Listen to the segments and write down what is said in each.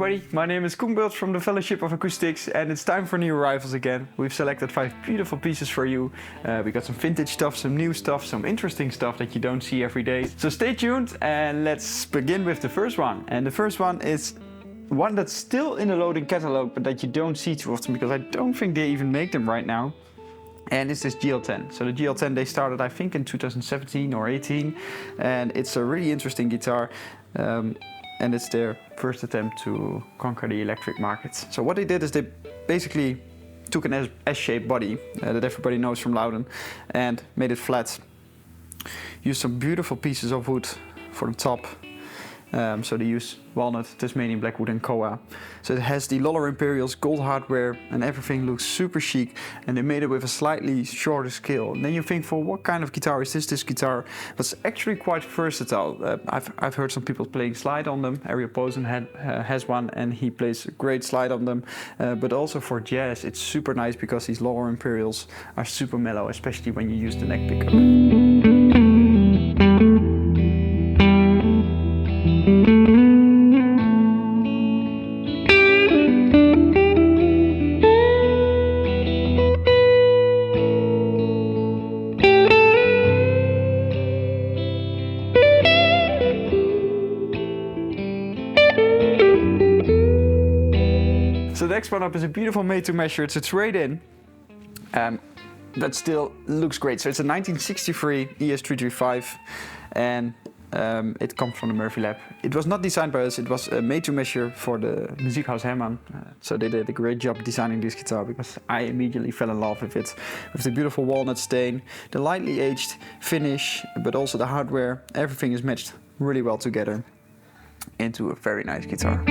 everybody, my name is Koen Bults from the Fellowship of Acoustics and it's time for new arrivals again. We've selected 5 beautiful pieces for you. We got some vintage stuff, some new stuff, some interesting stuff that you don't see every day. So stay tuned and let's begin with the first one. And the first one is one that's still in the Lowden catalog but that you don't see too often because I don't think they even make them right now. And it's this GL10. So the GL10 they started I think in 2017 or 18 and it's a really interesting guitar. And it's their first attempt to conquer the electric market. So what they did is they basically took an S-shaped body that everybody knows from Lowden and made it flat. Used some beautiful pieces of wood for the top. So they use walnut, Tasmanian blackwood and koa. So it has the Lollar Imperials, gold hardware and everything looks super chic, and they made it with a slightly shorter scale. And then you think, for what kind of guitar is this guitar? But it's actually quite versatile. I've heard some people playing slide on them. Ariel Posen has one and he plays a great slide on them. But also for jazz it's super nice because these Lollar Imperials are super mellow, especially when you use the neck pickup. So the next one up is a beautiful made to measure. It's a trade-in that still looks great. So it's a 1963 ES335 and it comes from the Murphy Lab. It was not designed by us, it was made to measure for the Muziekhaus Hermann. So they did a great job designing this guitar because I immediately fell in love with it. With the beautiful walnut stain, the lightly aged finish, but also the hardware. Everything is matched really well together into a very nice guitar.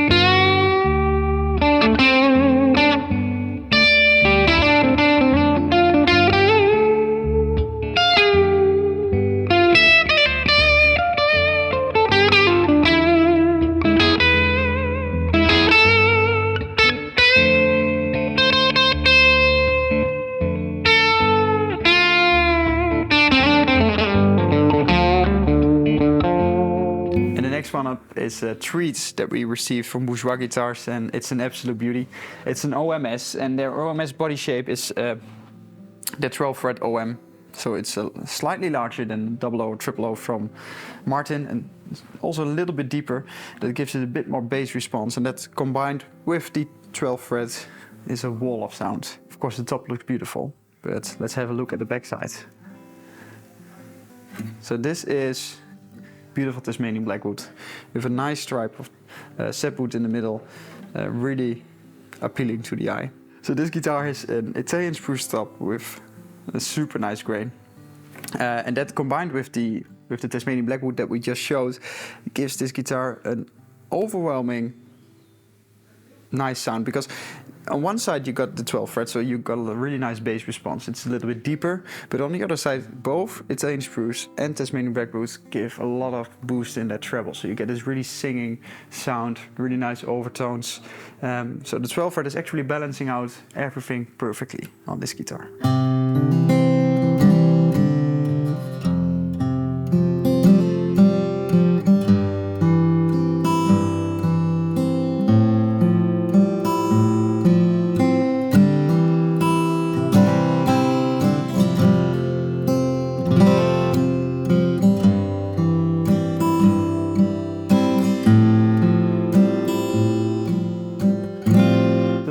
Next one up is treats that we received from Bourgeois Guitars, and it's an absolute beauty. It's an OMS, and their OMS body shape is the 12 fret OM. So it's slightly larger than 00 or 000 from Martin, and also a little bit deeper. That gives it a bit more bass response, and that combined with the 12 fret is a wall of sound. Of course the top looks beautiful, but let's have a look at the back side. So this is beautiful Tasmanian blackwood with a nice stripe of sapwood in the middle, really appealing to the eye. So this guitar has an Italian spruce top with a super nice grain, and that combined with the Tasmanian blackwood that we just showed gives this guitar an overwhelming nice sound, because on one side you got the 12 fret, so you got a really nice bass response. It's a little bit deeper, but on the other side both Italian spruce and Tasmanian blackwood give a lot of boost in that treble, so you get this really singing sound, really nice overtones. So the 12 fret is actually balancing out everything perfectly on this guitar.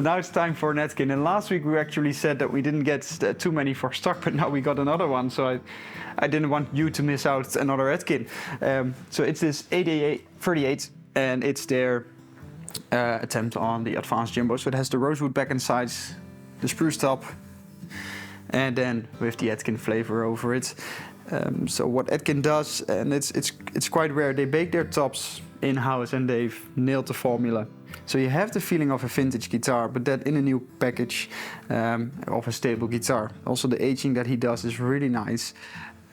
Now it's time for an Atkin, and last week we actually said that we didn't get too many for stock, but now we got another one, so I didn't want you to miss out another Atkin. So it's this ES335 and it's their attempt on the advanced jumbo. So it has the rosewood back and sides, the spruce top, and then with the Atkin flavor over it. So what Atkin does, and it's quite rare, they bake their tops in-house and they've nailed the formula. So you have the feeling of a vintage guitar, but that in a new package of a stable guitar. Also the aging that he does is really nice.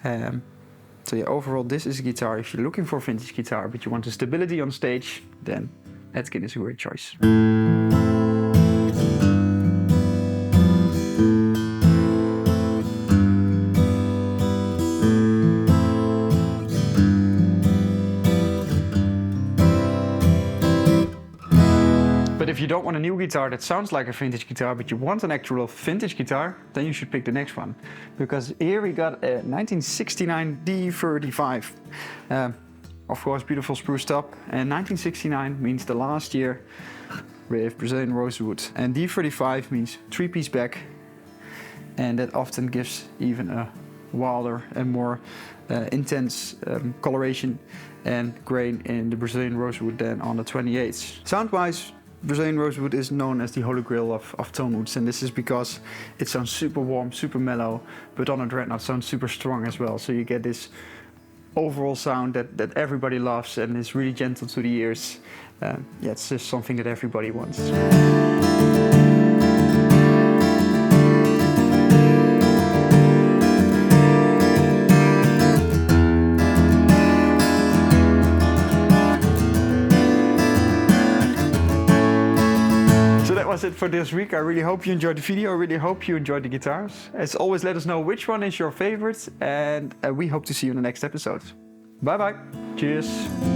So yeah, overall this is a guitar. If you're looking for a vintage guitar but you want the stability on stage, then Atkin is a great choice. you don't want a new guitar that sounds like a vintage guitar, but you want an actual vintage guitar, then you should pick the next one. Because here we got a 1969 D35. Of course, beautiful spruce top. And 1969 means the last year with Brazilian rosewood. And D35 means 3-piece back. And that often gives even a wilder and more intense coloration and grain in the Brazilian rosewood than on the 28s. Sound-wise, Brazilian rosewood is known as the holy grail of tone woods, and this is because it sounds super warm, super mellow, but on a dreadnought sounds super strong as well. So you get this overall sound that everybody loves and is really gentle to the ears. Yeah, it's just something that everybody wants. That's it for this week. I really hope you enjoyed the video. I really hope you enjoyed the guitars. As always, let us know which one is your favorite, and we hope to see you in the next episode. Bye bye. Cheers.